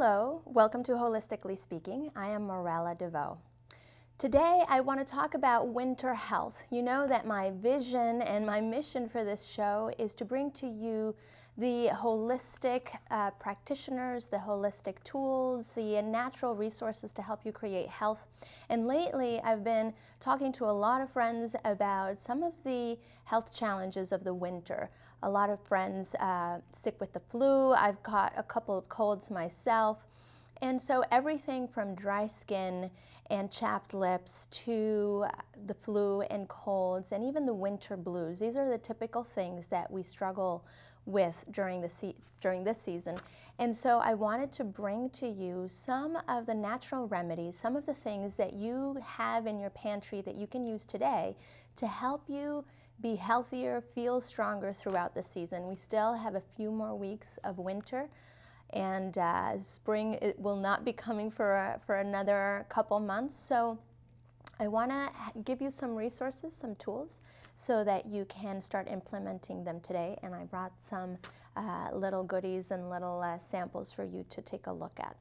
Hello, welcome to Holistically Speaking. I am Morella Devost. Today I want to talk about winter health. You know that my vision and my mission for this show is to bring to you the holistic practitioners, the holistic tools, the natural resources to help you create health. And lately I've been talking to a lot of friends about some of the health challenges of the winter. A lot of friends sick with the flu. I've caught a couple of colds myself. And so everything from dry skin and chapped lips to the flu and colds and even the winter blues. These are the typical things that we struggle with during this season. And so I wanted to bring to you some of the natural remedies, some of the things that you have in your pantry that you can use today to help you be healthier, feel stronger throughout the season. We still have a few more weeks of winter, and spring it will not be coming for another couple months. So I want to give you some resources, some tools, so that you can start implementing them today. And I brought some little goodies and little samples for you to take a look at.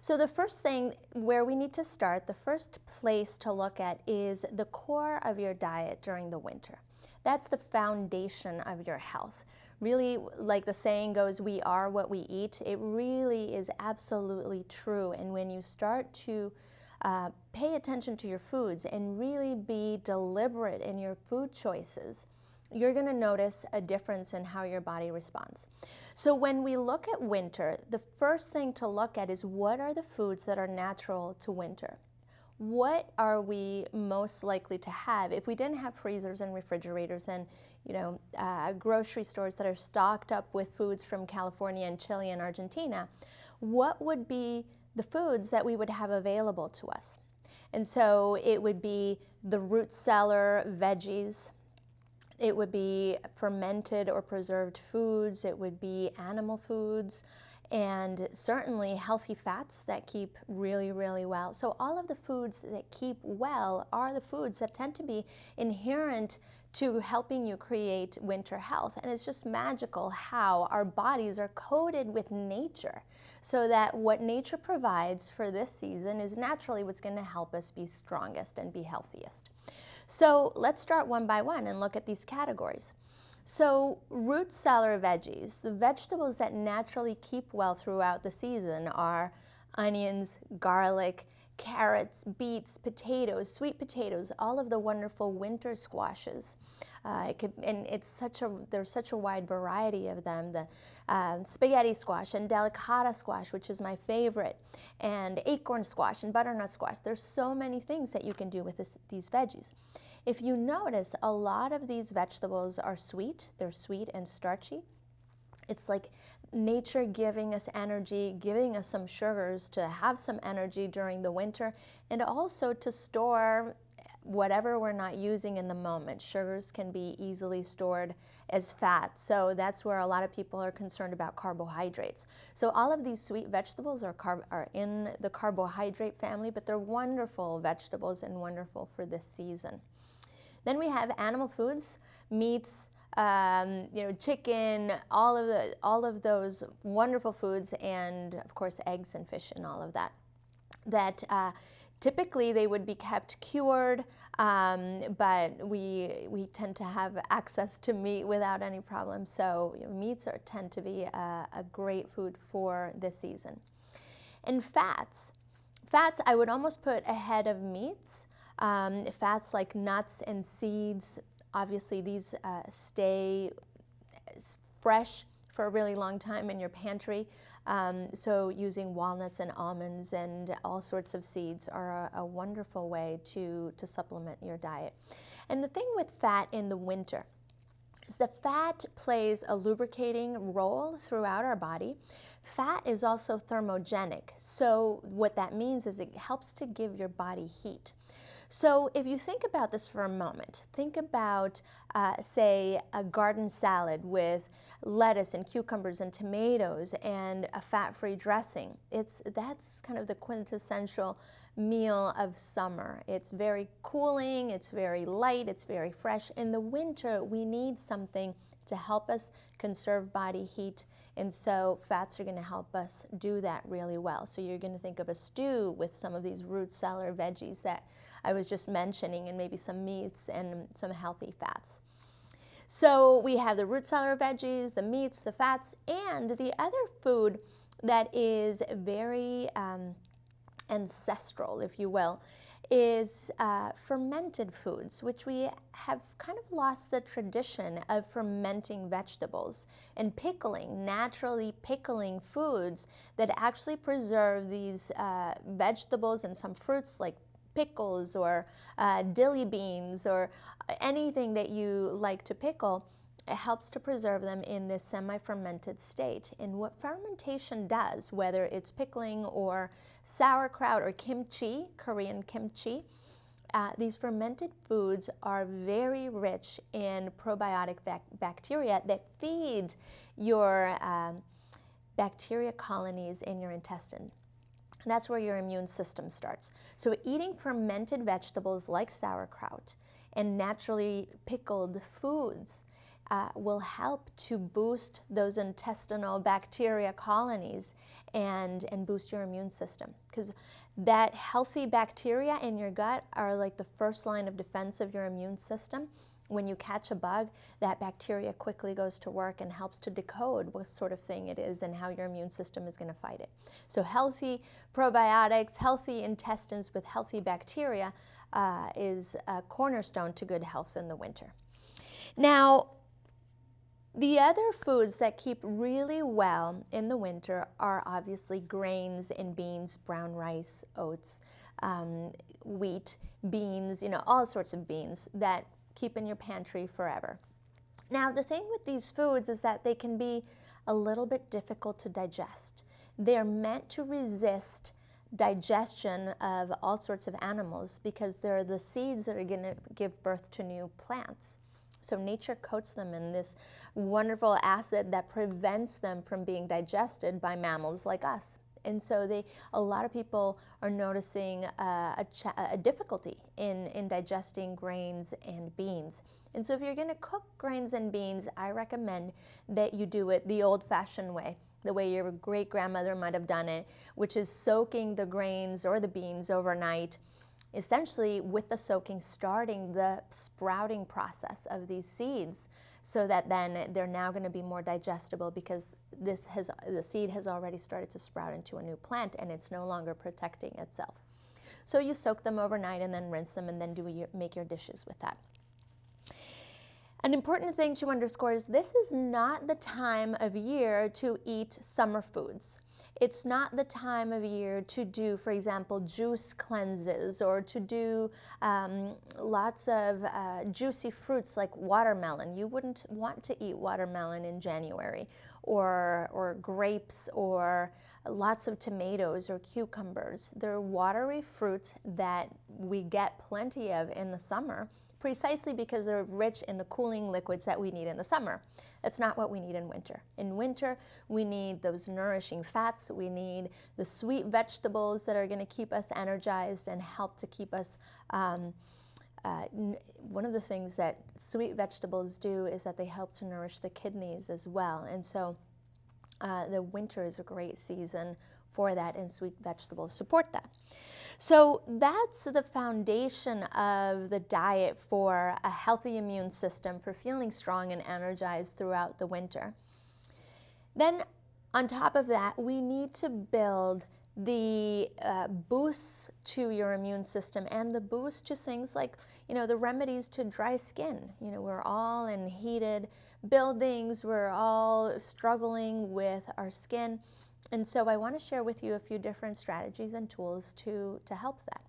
So the first thing where we need to start, the first place to look at is the core of your diet during the winter. That's the foundation of your health. Really, like the saying goes, we are what we eat. It really is absolutely true. And when you start to pay attention to your foods and really be deliberate in your food choices, you're going to notice a difference in how your body responds. So when we look at winter, the first thing to look at is what are the foods that are natural to winter? What are we most likely to have if we didn't have freezers and refrigerators and grocery stores that are stocked up with foods from California and Chile and Argentina? What would be the foods that we would have available to us? And so it would be the root cellar veggies. It would be fermented or preserved foods. It would be animal foods, and certainly healthy fats that keep really, really well. So all of the foods that keep well are the foods that tend to be inherent to helping you create winter health. And it's just magical how our bodies are coated with nature, so that what nature provides for this season is naturally what's going to help us be strongest and be healthiest. So let's start one by one and look at these categories. So root cellar veggies, the vegetables that naturally keep well throughout the season are onions, garlic, carrots, beets, potatoes, sweet potatoes, all of the wonderful winter squashes. There's such a wide variety of them. The spaghetti squash and delicata squash, which is my favorite, and acorn squash and butternut squash. There's so many things that you can do with these veggies. If you notice, a lot of these vegetables are sweet. They're sweet and starchy. It's like nature giving us energy, giving us some sugars to have some energy during the winter, and also to store whatever we're not using in the moment. Sugars can be easily stored as fat, so that's where a lot of people are concerned about carbohydrates. So all of these sweet vegetables are in the carbohydrate family, but they're wonderful vegetables and wonderful for this season. Then we have animal foods, meats, chicken, all of those wonderful foods, and of course eggs and fish and all of that. Typically they would be kept cured, but we tend to have access to meat without any problem. So meats tend to be a great food for this season. And fats I would almost put ahead of meats. Fats like nuts and seeds, obviously these stay fresh for a really long time in your pantry. So using walnuts and almonds and all sorts of seeds are a wonderful way to supplement your diet. And the thing with fat in the winter is the fat plays a lubricating role throughout our body. Fat is also thermogenic. So what that means is it helps to give your body heat. So if you think about this for a moment, think about, say, a garden salad with lettuce and cucumbers and tomatoes and a fat-free dressing. That's kind of the quintessential meal of summer. It's very cooling, it's very light, it's very fresh. In the winter, we need something to help us conserve body heat. And so fats are going to help us do that really well. So you're going to think of a stew with some of these root cellar veggies that I was just mentioning, and maybe some meats and some healthy fats. So we have the root cellar veggies, the meats, the fats, and the other food that is very ancestral, if you will, is fermented foods, which we have kind of lost the tradition of fermenting vegetables and pickling, naturally pickling foods that actually preserve these vegetables and some fruits like pickles or dilly beans or anything that you like to pickle. It helps to preserve them in this semi-fermented state. And what fermentation does, whether it's pickling or sauerkraut or kimchi, Korean kimchi, these fermented foods are very rich in probiotic bacteria that feed your bacteria colonies in your intestine. That's where your immune system starts. So eating fermented vegetables like sauerkraut and naturally pickled foods will help to boost those intestinal bacteria colonies and boost your immune system. Because that healthy bacteria in your gut are like the first line of defense of your immune system. When you catch a bug, that bacteria quickly goes to work and helps to decode what sort of thing it is and how your immune system is going to fight it. So healthy probiotics, healthy intestines with healthy bacteria is a cornerstone to good health in the winter. Now, the other foods that keep really well in the winter are obviously grains and beans, brown rice, oats, wheat, beans, all sorts of beans that keep in your pantry forever. Now, the thing with these foods is that they can be a little bit difficult to digest. They're meant to resist digestion of all sorts of animals because they're the seeds that are going to give birth to new plants. So nature coats them in this wonderful acid that prevents them from being digested by mammals like us. And so a lot of people are noticing a difficulty in digesting grains and beans. And so if you're going to cook grains and beans, I recommend that you do it the old-fashioned way, the way your great-grandmother might have done it, which is soaking the grains or the beans overnight, essentially with the soaking starting the sprouting process of these seeds, so that then they're now going to be more digestible because the seed has already started to sprout into a new plant and it's no longer protecting itself. So you soak them overnight and then rinse them and then make your dishes with that. An important thing to underscore is this is not the time of year to eat summer foods. It's not the time of year to do, for example, juice cleanses or to do lots of juicy fruits like watermelon. You wouldn't want to eat watermelon in January, or grapes, or lots of tomatoes or cucumbers. They're watery fruits that we get plenty of in the summer, precisely because they're rich in the cooling liquids that we need in the summer. That's not what we need in winter. In winter, we need those nourishing fats. We need the sweet vegetables that are going to keep us energized and help to keep us. One of the things that sweet vegetables do is that they help to nourish the kidneys as well. And so the winter is a great season for that, and sweet vegetables support that. So that's the foundation of the diet for a healthy immune system, for feeling strong and energized throughout the winter. Then on top of that, we need to build the boosts to your immune system and the boost to things like, the remedies to dry skin. We're all in heated buildings, we're all struggling with our skin. And so I want to share with you a few different strategies and tools to help that.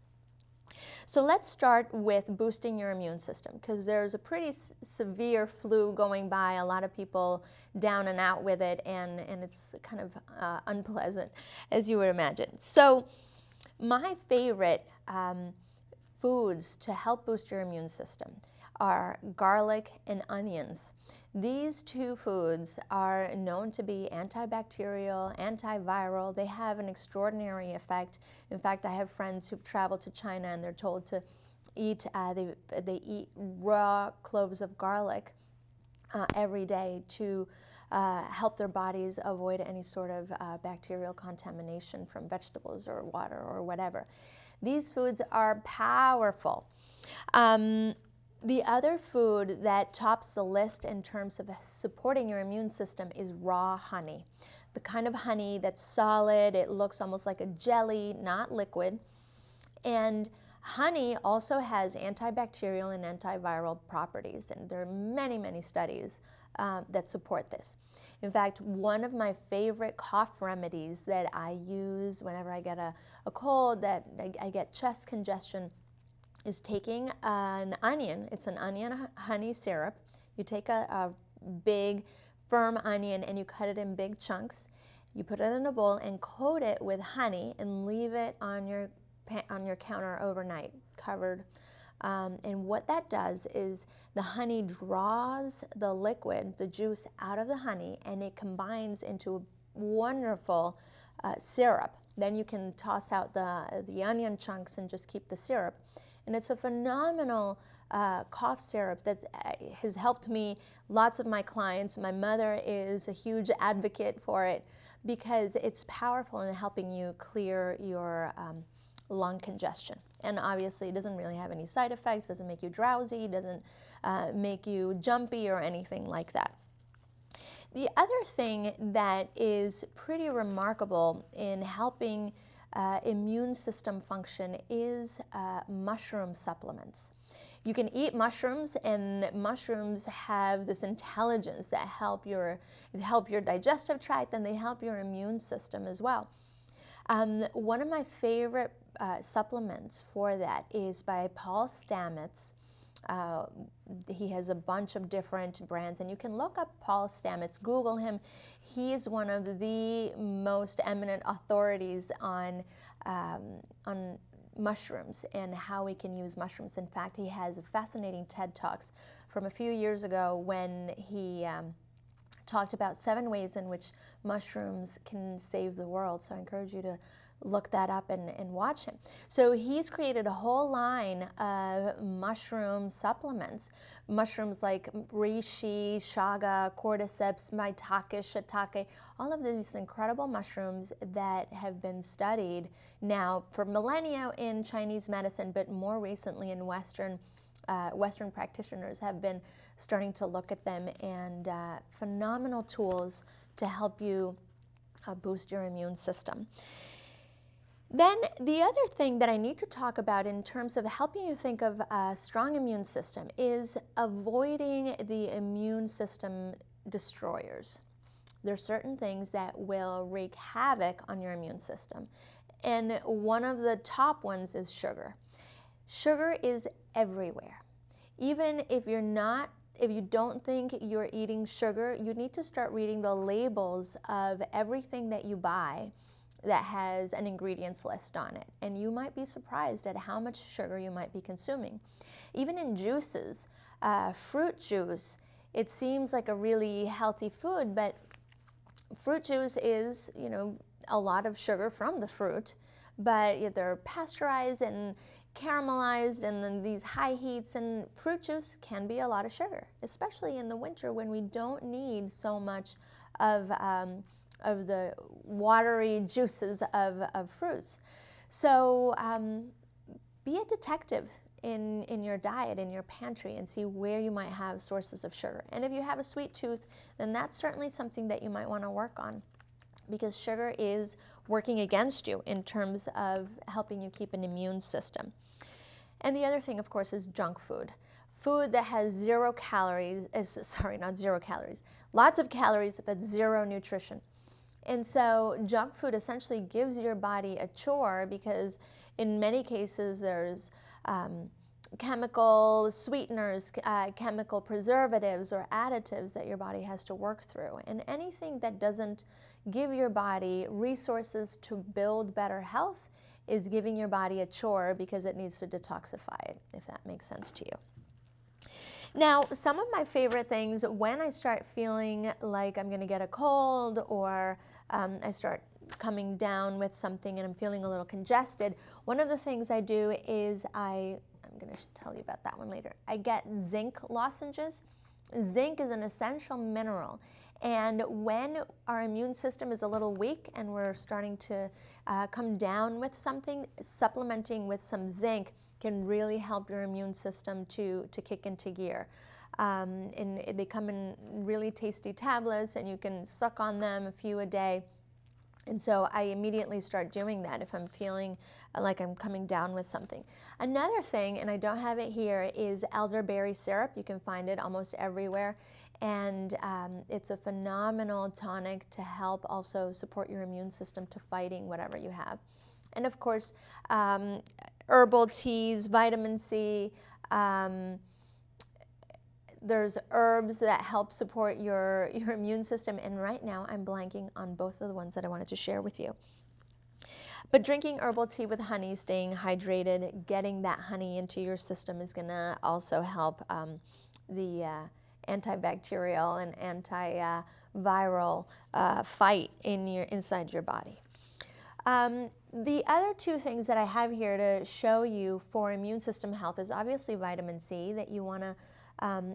So let's start with boosting your immune system, because there's a pretty severe flu going by, a lot of people down and out with it, and it's kind of unpleasant, as you would imagine. So my favorite foods to help boost your immune system are garlic and onions. These two foods are known to be antibacterial, antiviral. They have an extraordinary effect. In fact, I have friends who've traveled to China and they're told to eat, they eat raw cloves of garlic every day to help their bodies avoid any sort of bacterial contamination from vegetables or water or whatever. These foods are powerful. The other food that tops the list in terms of supporting your immune system is raw honey. The kind of honey that's solid, it looks almost like a jelly, not liquid. And honey also has antibacterial and antiviral properties, and there are many, many studies that support this. In fact, one of my favorite cough remedies that I use whenever I get a cold, that I get chest congestion, is taking an onion. It's an onion honey syrup. You take a big, firm onion and you cut it in big chunks. You put it in a bowl and coat it with honey and leave it on your counter overnight, covered. And what that does is the honey draws the liquid, the juice, out of the honey, and it combines into a wonderful syrup. Then you can toss out the onion chunks and just keep the syrup. And it's a phenomenal cough syrup that has helped me, lots of my clients. My mother is a huge advocate for it because it's powerful in helping you clear your lung congestion. And obviously it doesn't really have any side effects, doesn't make you drowsy, doesn't make you jumpy or anything like that. The other thing that is pretty remarkable in helping immune system function is mushroom supplements. You can eat mushrooms, and mushrooms have this intelligence that help your digestive tract, and they help your immune system as well. One of my favorite supplements for that is by Paul Stamets. He has a bunch of different brands, and you can look up Paul Stamets, Google him. He is one of the most eminent authorities on mushrooms and how we can use mushrooms. In fact, he has fascinating TED Talks from a few years ago when he talked about 7 ways in which mushrooms can save the world. So I encourage you to look that up and watch him. So he's created a whole line of mushroom supplements. Mushrooms like reishi, chaga, cordyceps, maitake, shiitake, all of these incredible mushrooms that have been studied now for millennia in Chinese medicine, but more recently in Western practitioners have been starting to look at them, and phenomenal tools to help you boost your immune system. Then the other thing that I need to talk about in terms of helping you think of a strong immune system is avoiding the immune system destroyers. There are certain things that will wreak havoc on your immune system, and one of the top ones is sugar. Sugar is everywhere. Even if you don't think you're eating sugar, you need to start reading the labels of everything that you buy that has an ingredients list on it, and you might be surprised at how much sugar you might be consuming. Even in juices, fruit juice, it seems like a really healthy food, but fruit juice is, a lot of sugar from the fruit, but they're pasteurized and caramelized and then these high heats, and fruit juice can be a lot of sugar, especially in the winter when we don't need so much of the watery juices of fruits. So be a detective in your diet, in your pantry, and see where you might have sources of sugar. And if you have a sweet tooth, then that's certainly something that you might want to work on, because sugar is working against you in terms of helping you keep an immune system. And the other thing, of course, is junk food. Food that has lots of calories, but zero nutrition. And so junk food essentially gives your body a chore, because in many cases there's chemical sweeteners, chemical preservatives or additives that your body has to work through. And anything that doesn't give your body resources to build better health is giving your body a chore, because it needs to detoxify it, if that makes sense to you. Now, some of my favorite things when I start feeling like I'm going to get a cold, or I start coming down with something and I'm feeling a little congested, one of the things I do is I'm going to tell you about that one later. I get zinc lozenges. Zinc is an essential mineral, and when our immune system is a little weak and we're starting to come down with something, supplementing with some zinc can really help your immune system to kick into gear. And they come in really tasty tablets, and you can suck on them a few a day. And so I immediately start doing that if I'm feeling like I'm coming down with something. Another thing, and I don't have it here, is elderberry syrup. You can find it almost everywhere. And it's a phenomenal tonic to help also support your immune system to fighting whatever you have. And of course, herbal teas, vitamin C, there's herbs that help support your immune system, and right now I'm blanking on both of the ones that I wanted to share with you. But drinking herbal tea with honey, staying hydrated, getting that honey into your system is going to also help the antibacterial and antiviral fight inside your body. The other two things that I have here to show you for immune system health is obviously vitamin C, that you want to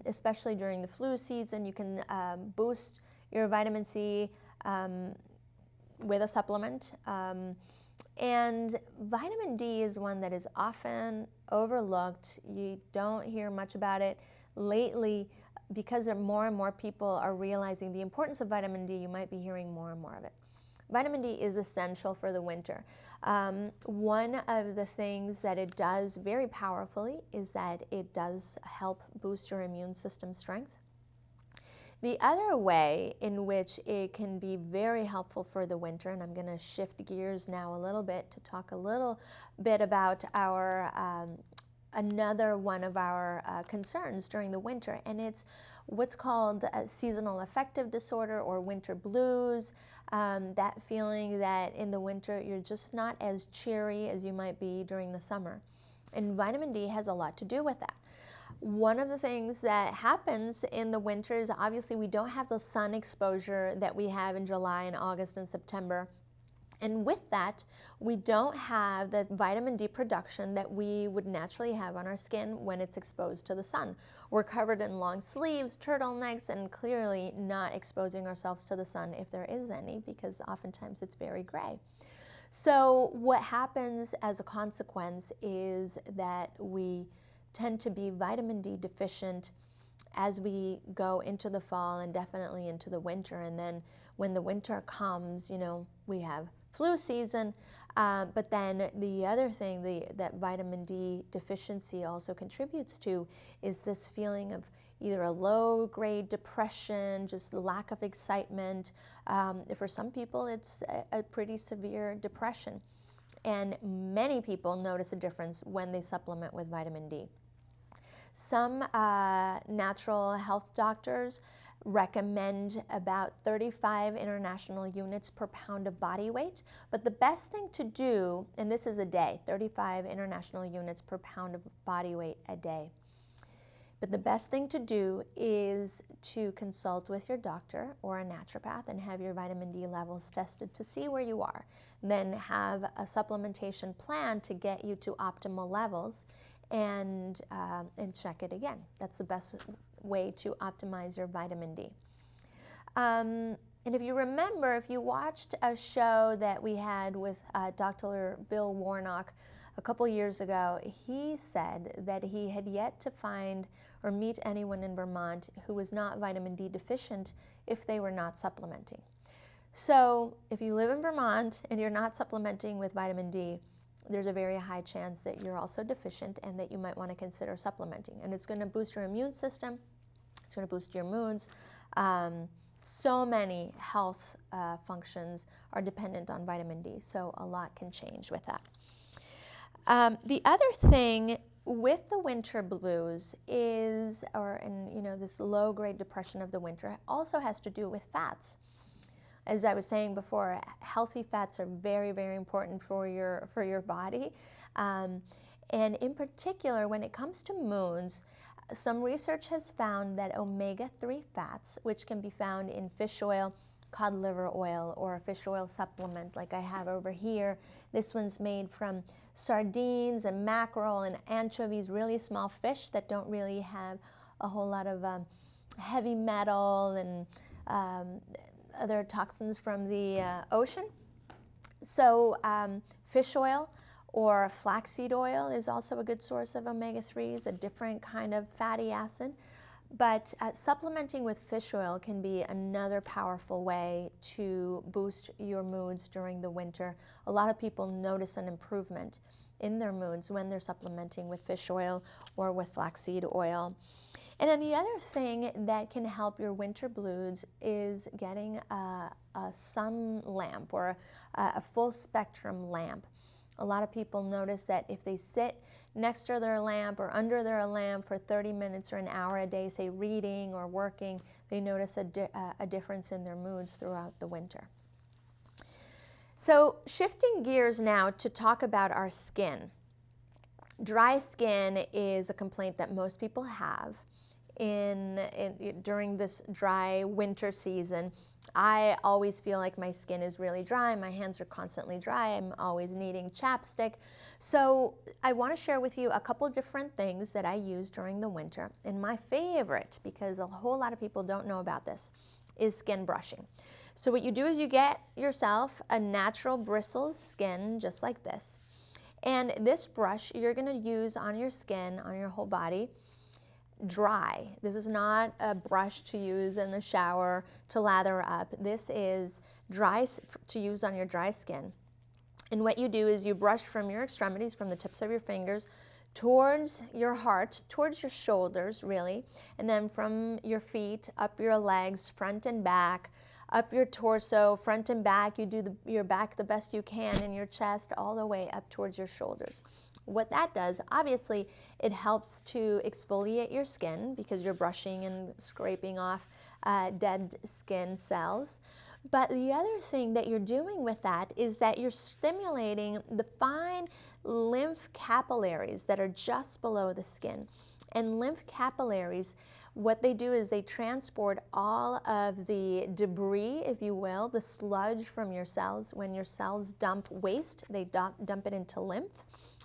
especially during the flu season, you can boost your vitamin C with a supplement. And vitamin D is one that is often overlooked. You don't hear much about it. Lately, because more and more people are realizing the importance of vitamin D, you might be hearing more and more of it. Vitamin D is essential for the winter. One of the things that it does very powerfully is that it does help boost your immune system strength. The other way in which it can be very helpful for the winter, and I'm going to shift gears now a little bit to talk a little bit about our another one of our concerns during the winter, and it's what's called seasonal affective disorder or winter blues. That feeling that in the winter you're just not as cheery as you might be during the summer. And vitamin D has a lot to do with that. One of the things that happens in the winter is obviously we don't have the sun exposure that we have in July and August and September. And with that, we don't have the vitamin D production that we would naturally have on our skin when it's exposed to the sun. We're covered in long sleeves, turtlenecks, and clearly not exposing ourselves to the sun if there is any, because oftentimes it's very gray. So what happens as a consequence is that we tend to be vitamin D deficient as we go into the fall and definitely into the winter. And then when the winter comes, you know, we have flu season, but then the other thing that vitamin D deficiency also contributes to is this feeling of either a low-grade depression, just lack of excitement. For some people, it's a pretty severe depression. And many people notice a difference when they supplement with vitamin D. Some natural health doctors recommend about 35 international units per pound of body weight, but the best thing to do, and this is a day, 35 international units per pound of body weight a day. But the best thing to do is to consult with your doctor or a naturopath and have your vitamin D levels tested to see where you are. Then have a supplementation plan to get you to optimal levels and check it again. That's the best way to optimize your vitamin D. And if you remember, if you watched a show that we had with Dr. Bill Warnock a couple years ago, he said that he had yet to find or meet anyone in Vermont who was not vitamin D deficient if they were not supplementing. So if you live in Vermont and you're not supplementing with vitamin D, there's a very high chance that you're also deficient and that you might want to consider supplementing. And it's going to boost your immune system. It's going to boost your moods. So many health functions are dependent on vitamin D, so a lot can change with that. The other thing with the winter blues is, this low-grade depression of the winter also has to do with fats. As I was saying before, healthy fats are very, very important for your body. And in particular, when it comes to moods, some research has found that omega-3 fats, which can be found in fish oil, cod liver oil, or a fish oil supplement like I have over here. This one's made from sardines and mackerel and anchovies, really small fish that don't really have a whole lot of heavy metal and other toxins from the ocean. So fish oil or flaxseed oil is also a good source of omega-3s, a different kind of fatty acid. But supplementing with fish oil can be another powerful way to boost your moods during the winter. A lot of people notice an improvement in their moods when they're supplementing with fish oil or with flaxseed oil. And then the other thing that can help your winter blues is getting a sun lamp or a full spectrum lamp. A lot of people notice that if they sit next to their lamp or under their lamp for 30 minutes or an hour a day, say reading or working, they notice a difference in their moods throughout the winter. So shifting gears now to talk about our skin. Dry skin is a complaint that most people have during this dry winter season. I always feel like my skin is really dry. My hands are constantly dry. I'm always needing chapstick. So I want to share with you a couple different things that I use during the winter. And my favorite, because a whole lot of people don't know about this, is skin brushing. So what you do is you get yourself a natural bristle skin just like this. And this brush you're going to use on your skin, on your whole body, dry. This is not a brush to use in the shower to lather up. This is dry to use on your dry skin. And what you do is you brush from your extremities, from the tips of your fingers, towards your heart, towards your shoulders really, and then from your feet, up your legs, front and back, up your torso, front and back. You do your back the best you can, and your chest all the way up towards your shoulders. What that does, obviously, it helps to exfoliate your skin because you're brushing and scraping off dead skin cells. But the other thing that you're doing with that is that you're stimulating the fine lymph capillaries that are just below the skin. And lymph capillaries, what they do is they transport all of the debris, if you will, the sludge from your cells. When your cells dump waste, they dump it into lymph.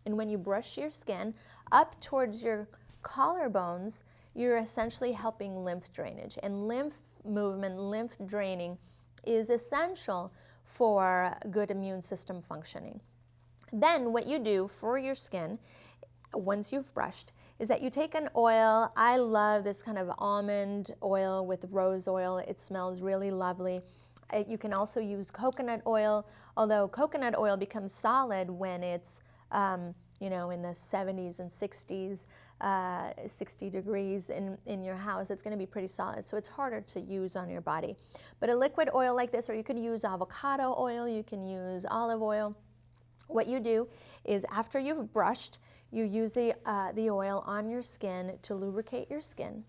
And when you brush your skin up towards your collarbones, you're essentially helping lymph drainage. And lymph movement, lymph draining is essential for good immune system functioning. Then what you do for your skin, once you've brushed, is that you take an oil. I love this kind of almond oil with rose oil. It smells really lovely. You can also use coconut oil, although coconut oil becomes solid when it's you know, in the 70s and 60s, 60 degrees in your house. It's going to be pretty solid, so it's harder to use on your body. But a liquid oil like this, or you could use avocado oil, you can use olive oil. What you do is after you've brushed, you use the oil on your skin to lubricate your skin.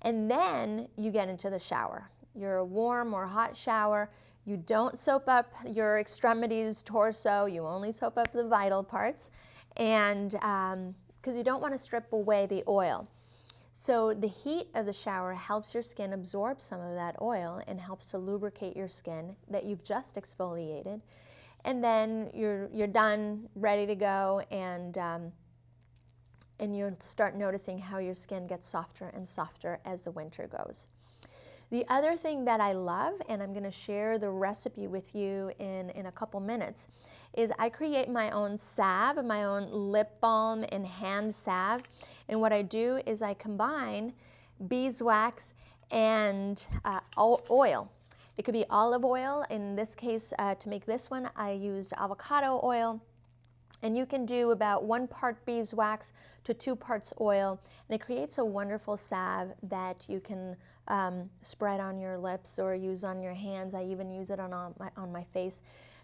And then you get into the shower. Your warm or hot shower. You don't soap up your extremities, torso. You only soap up the vital parts. And because you don't want to strip away the oil. So the heat of the shower helps your skin absorb some of that oil and helps to lubricate your skin that you've just exfoliated. And then you're done, ready to go, and you'll start noticing how your skin gets softer and softer as the winter goes. The other thing that I love, and I'm going to share the recipe with you in a couple minutes, is I create my own salve, my own lip balm and hand salve. And what I do is I combine beeswax and oil. It could be olive oil. In this case, to make this one, I used avocado oil. And you can do about 1 part beeswax to 2 parts oil. And it creates a wonderful salve that you can spread on your lips or use on your hands. I even use it on my face.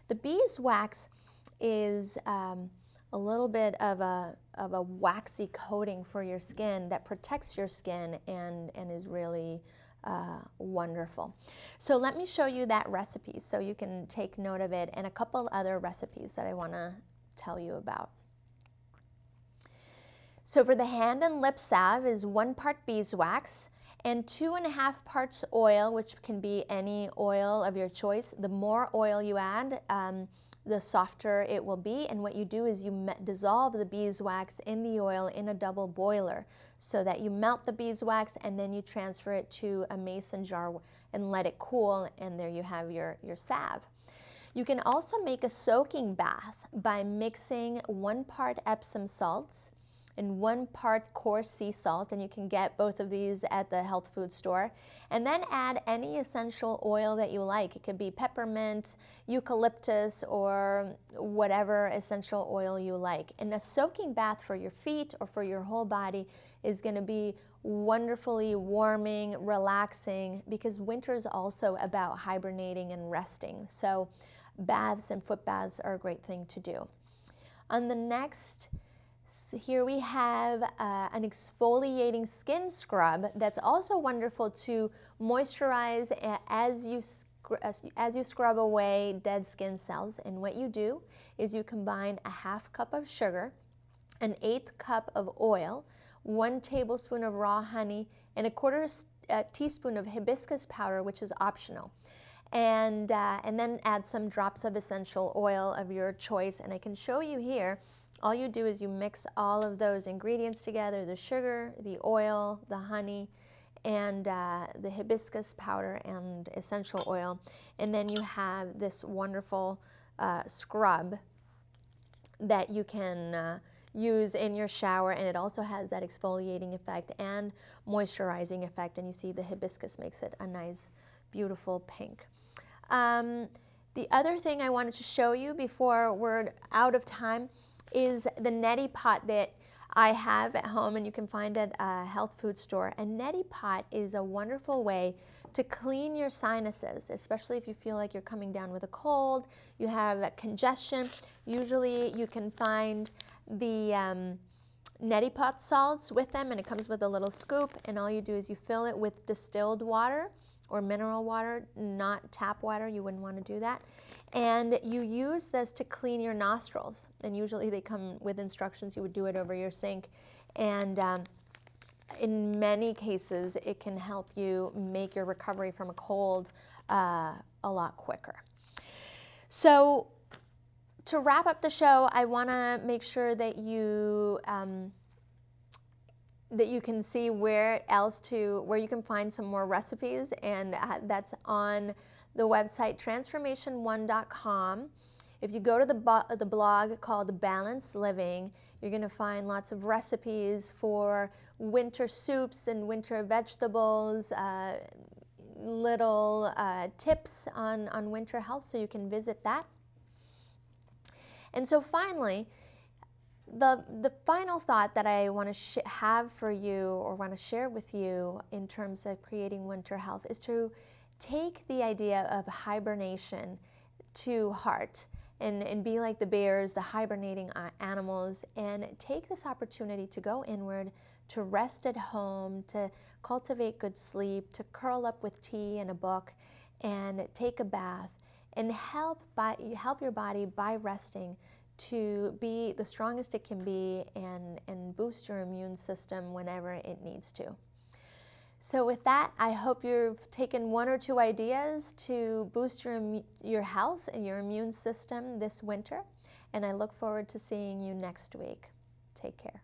The beeswax is a little bit of a waxy coating for your skin that protects your skin and is really wonderful. So let me show you that recipe so you can take note of it, and a couple other recipes that I want to tell you about. So for the hand and lip salve is 1 part beeswax and 2.5 parts oil, which can be any oil of your choice. The more oil you add, the softer it will be. And what you do is you dissolve the beeswax in the oil in a double boiler so that you melt the beeswax and then you transfer it to a mason jar and let it cool, and there you have your salve. You can also make a soaking bath by mixing 1 part Epsom salts and 1 part coarse sea salt, and you can get both of these at the health food store, and then add any essential oil that you like. It could be peppermint, eucalyptus, or whatever essential oil you like. And a soaking bath for your feet or for your whole body is going to be wonderfully warming, relaxing, because winter is also about hibernating and resting. So baths and foot baths are a great thing to do. On the next, here we have an exfoliating skin scrub that's also wonderful to moisturize as you scrub away dead skin cells. And what you do is you combine a 1/2 cup of sugar, an 1/8 cup of oil, 1 tablespoon of raw honey, and a 1/4 teaspoon of hibiscus powder, which is optional. And then add some drops of essential oil of your choice. And I can show you here. All you do is you mix all of those ingredients together, the sugar, the oil, the honey, and the hibiscus powder and essential oil. And then you have this wonderful scrub that you can use in your shower, and it also has that exfoliating effect and moisturizing effect. And you see the hibiscus makes it a nice, beautiful pink. The other thing I wanted to show you before we're out of time is the neti pot that I have at home, and you can find at a health food store. A neti pot is a wonderful way to clean your sinuses, especially if you feel like you're coming down with a cold, you have congestion. Usually you can find the neti pot salts with them, and it comes with a little scoop, and all you do is you fill it with distilled water or mineral water, not tap water. You wouldn't want to do that. And you use this to clean your nostrils. And usually they come with instructions. You would do it over your sink. And in many cases, it can help you make your recovery from a cold a lot quicker. So to wrap up the show, I want to make sure that you can see where you can find some more recipes, and that's on the website transformation1.com. If you go to the blog called Balanced Living, you're going to find lots of recipes for winter soups and winter vegetables, little tips on winter health, so you can visit that. And so finally, the final thought that I want to have for you, or want to share with you in terms of creating winter health, is to take the idea of hibernation to heart and be like the bears, the hibernating animals, and take this opportunity to go inward, to rest at home, to cultivate good sleep, to curl up with tea and a book, and take a bath, and help your body by resting to be the strongest it can be, and boost your immune system whenever it needs to. So with that, I hope you've taken 1 or 2 ideas to boost your health and your immune system this winter, and I look forward to seeing you next week. Take care.